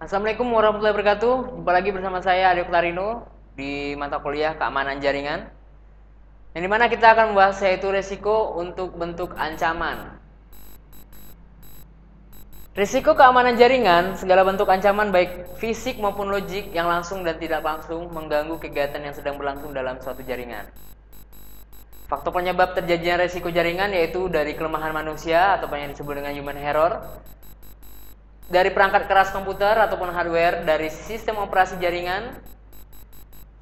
Assalamualaikum warahmatullahi wabarakatuh. Jumpa lagi bersama saya Ade Klarino di mata kuliah Keamanan Jaringan. Yang dimana kita akan membahas yaitu resiko untuk bentuk ancaman. Risiko keamanan jaringan, segala bentuk ancaman baik fisik maupun logik yang langsung dan tidak langsung mengganggu kegiatan yang sedang berlangsung dalam suatu jaringan. Faktor penyebab terjadinya risiko jaringan yaitu dari kelemahan manusia atau yang disebut dengan human error, dari perangkat keras komputer ataupun hardware, dari sistem operasi jaringan,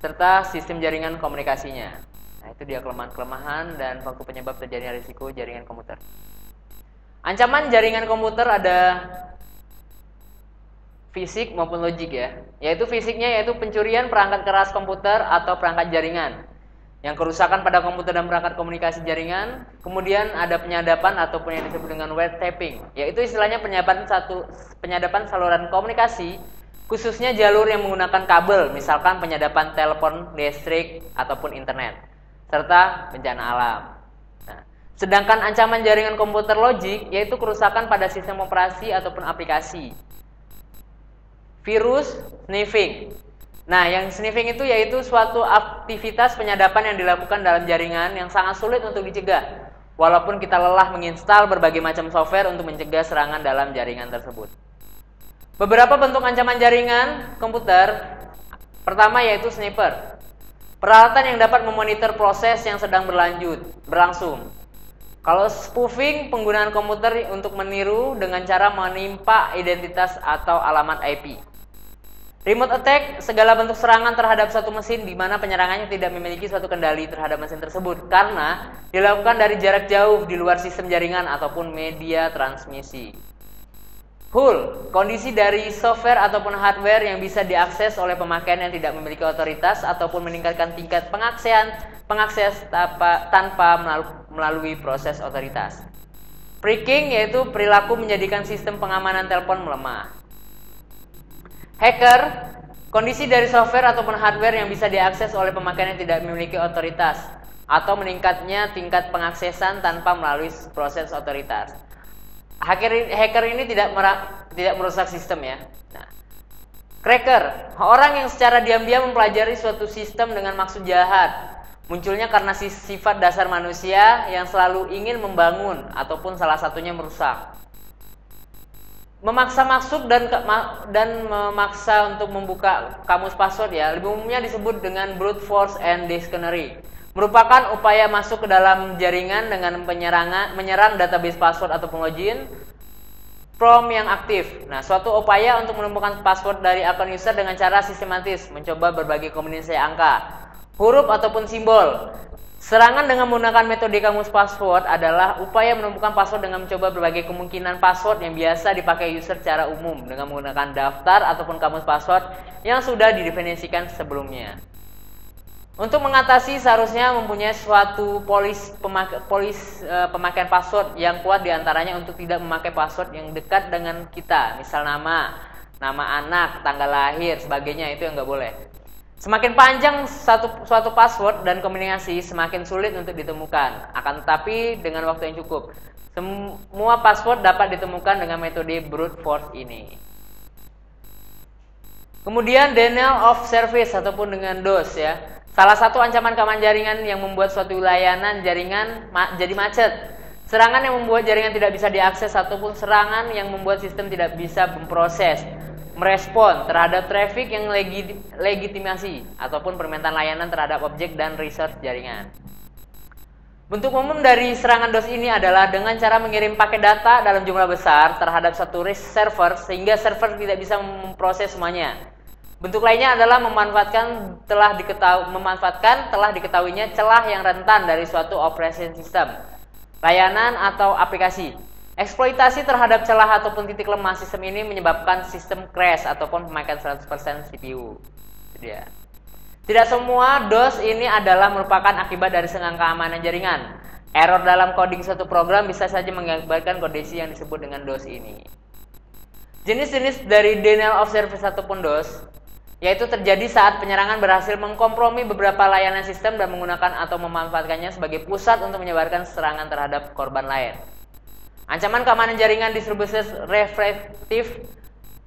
serta sistem jaringan komunikasinya. Nah, itu dia kelemahan-kelemahan dan faktor penyebab terjadinya risiko jaringan komputer. Ancaman jaringan komputer ada fisik maupun logik ya. Yaitu fisiknya yaitu pencurian perangkat keras komputer atau perangkat jaringan, yang kerusakan pada komputer dan perangkat komunikasi jaringan. Kemudian ada penyadapan ataupun yang disebut dengan wiretapping, yaitu istilahnya penyadapan saluran komunikasi, khususnya jalur yang menggunakan kabel, misalkan penyadapan telepon, listrik, ataupun internet, serta bencana alam. Nah, sedangkan ancaman jaringan komputer logik yaitu kerusakan pada sistem operasi ataupun aplikasi. Virus, sniffing. Nah, yang sniffing itu yaitu suatu aktivitas penyadapan yang dilakukan dalam jaringan yang sangat sulit untuk dicegah, walaupun kita lelah menginstal berbagai macam software untuk mencegah serangan dalam jaringan tersebut. Beberapa bentuk ancaman jaringan komputer, pertama yaitu sniper. Peralatan yang dapat memonitor proses yang sedang berlangsung. Kalau spoofing, penggunaan komputer untuk meniru dengan cara menimpa identitas atau alamat IP. Remote attack, segala bentuk serangan terhadap suatu mesin di mana penyerangannya tidak memiliki suatu kendali terhadap mesin tersebut karena dilakukan dari jarak jauh di luar sistem jaringan ataupun media transmisi. Hull, kondisi dari software ataupun hardware yang bisa diakses oleh pemakaian yang tidak memiliki otoritas ataupun meningkatkan tingkat pengakses tanpa melalui proses otoritas. Phreaking, yaitu perilaku menjadikan sistem pengamanan telepon melemah. Hacker, kondisi dari software ataupun hardware yang bisa diakses oleh pemakaian yang tidak memiliki otoritas atau meningkatnya tingkat pengaksesan tanpa melalui proses otoritas. Hacker ini tidak merusak sistem ya. Nah, cracker, orang yang secara diam-diam mempelajari suatu sistem dengan maksud jahat. Munculnya karena sifat dasar manusia yang selalu ingin membangun ataupun salah satunya merusak. Memaksa masuk dan memaksa untuk membuka kamus password ya, lebih umumnya disebut dengan brute force and dictionary. Merupakan upaya masuk ke dalam jaringan dengan menyerang database password ataupun login from yang aktif. Nah, suatu upaya untuk menemukan password dari akun user dengan cara sistematis, mencoba berbagai kombinasi angka, huruf ataupun simbol. Serangan dengan menggunakan metode kamus password adalah upaya menemukan password dengan mencoba berbagai kemungkinan password yang biasa dipakai user secara umum dengan menggunakan daftar ataupun kamus password yang sudah didefinisikan sebelumnya. Untuk mengatasi seharusnya mempunyai suatu pemakaian password yang kuat diantaranya untuk tidak memakai password yang dekat dengan kita, misal nama anak, tanggal lahir, sebagainya, itu yang nggak boleh. Semakin panjang suatu password dan kombinasi, semakin sulit untuk ditemukan. Akan tetapi dengan waktu yang cukup, semua password dapat ditemukan dengan metode brute force ini. Kemudian denial of service ataupun dengan DOS ya. Salah satu ancaman keamanan jaringan yang membuat suatu layanan jaringan jadi macet. Serangan yang membuat jaringan tidak bisa diakses ataupun serangan yang membuat sistem tidak bisa memproses, merespon terhadap traffic yang legitimasi ataupun permintaan layanan terhadap objek dan resource jaringan. Bentuk umum dari serangan DOS ini adalah dengan cara mengirim paket data dalam jumlah besar terhadap satu server sehingga server tidak bisa memproses semuanya. Bentuk lainnya adalah memanfaatkan telah diketahuinya celah yang rentan dari suatu operation system, layanan atau aplikasi. Eksploitasi terhadap celah ataupun titik lemah sistem ini menyebabkan sistem crash ataupun pemakaian 100% CPU. Tidak semua DOS ini adalah merupakan akibat dari serangan keamanan jaringan. Error dalam coding suatu program bisa saja mengakibatkan kondisi yang disebut dengan DOS ini. Jenis-jenis dari denial of service ataupun DOS yaitu terjadi saat penyerangan berhasil mengkompromi beberapa layanan sistem dan menggunakan atau memanfaatkannya sebagai pusat untuk menyebarkan serangan terhadap korban lain. Ancaman keamanan jaringan distribusi reflektif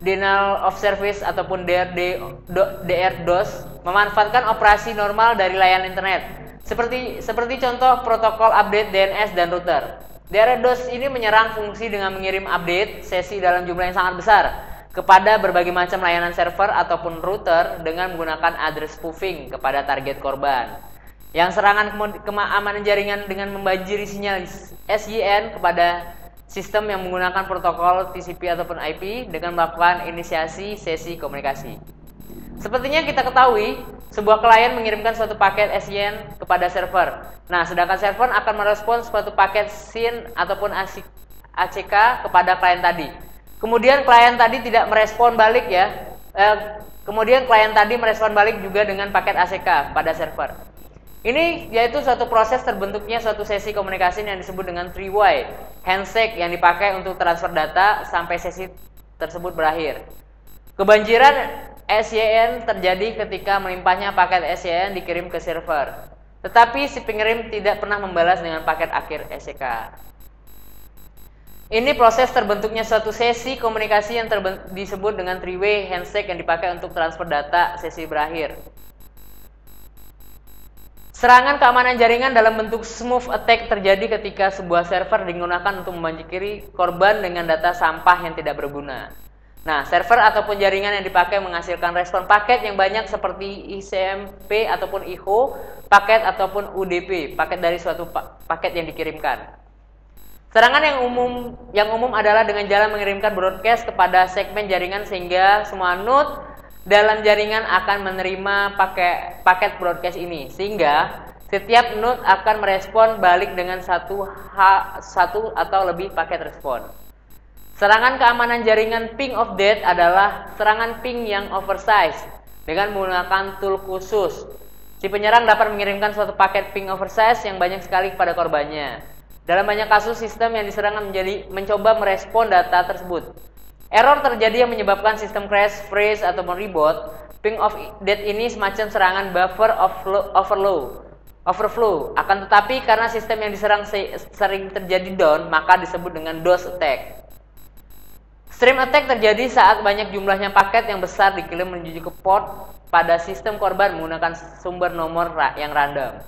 denial of service ataupun DDoS memanfaatkan operasi normal dari layanan internet. Seperti contoh protokol update DNS dan router. DDoS ini menyerang fungsi dengan mengirim update sesi dalam jumlah yang sangat besar kepada berbagai macam layanan server ataupun router dengan menggunakan address spoofing kepada target korban. Yang serangan keamanan jaringan dengan membanjiri sinyal SYN kepada sistem yang menggunakan protokol TCP ataupun IP dengan melakukan inisiasi sesi komunikasi. Sepertinya kita ketahui, sebuah klien mengirimkan suatu paket SYN kepada server. Nah, sedangkan server akan merespon suatu paket SYN ataupun ACK kepada klien tadi. Kemudian klien tadi tidak merespon balik ya. Kemudian klien tadi merespon balik juga dengan paket ACK pada server. Ini yaitu suatu proses terbentuknya suatu sesi komunikasi yang disebut dengan three-way handshake yang dipakai untuk transfer data sampai sesi tersebut berakhir. Kebanjiran SYN terjadi ketika melimpahnya paket SYN dikirim ke server, tetapi si pengirim tidak pernah membalas dengan paket akhir ACK. Ini proses terbentuknya suatu sesi komunikasi yang disebut dengan three-way handshake yang dipakai untuk transfer data sesi berakhir. Serangan keamanan jaringan dalam bentuk smooth attack terjadi ketika sebuah server digunakan untuk membanjiri korban dengan data sampah yang tidak berguna. Nah, server ataupun jaringan yang dipakai menghasilkan respon paket yang banyak seperti ICMP ataupun IHO, paket ataupun UDP, paket dari suatu paket yang dikirimkan. Serangan yang umum adalah dengan cara mengirimkan broadcast kepada segmen jaringan sehingga semua node dalam jaringan akan menerima paket broadcast ini, sehingga setiap node akan merespon balik dengan satu atau lebih paket respon. Serangan keamanan jaringan ping of death adalah serangan ping yang oversize dengan menggunakan tool khusus. Si penyerang dapat mengirimkan suatu paket ping oversize yang banyak sekali kepada korbannya. Dalam banyak kasus, sistem yang diserang mencoba merespon data tersebut. Error terjadi yang menyebabkan sistem crash, freeze, ataupun reboot. Ping of death ini semacam serangan buffer overflow. Akan tetapi karena sistem yang diserang sering terjadi down, maka disebut dengan DOS attack. Stream attack terjadi saat banyak jumlahnya paket yang besar dikirim menuju ke port pada sistem korban menggunakan sumber nomor yang random.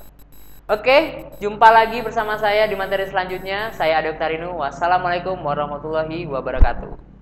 Oke, jumpa lagi bersama saya di materi selanjutnya. Saya Ade Oktarino. Wassalamualaikum warahmatullahi wabarakatuh.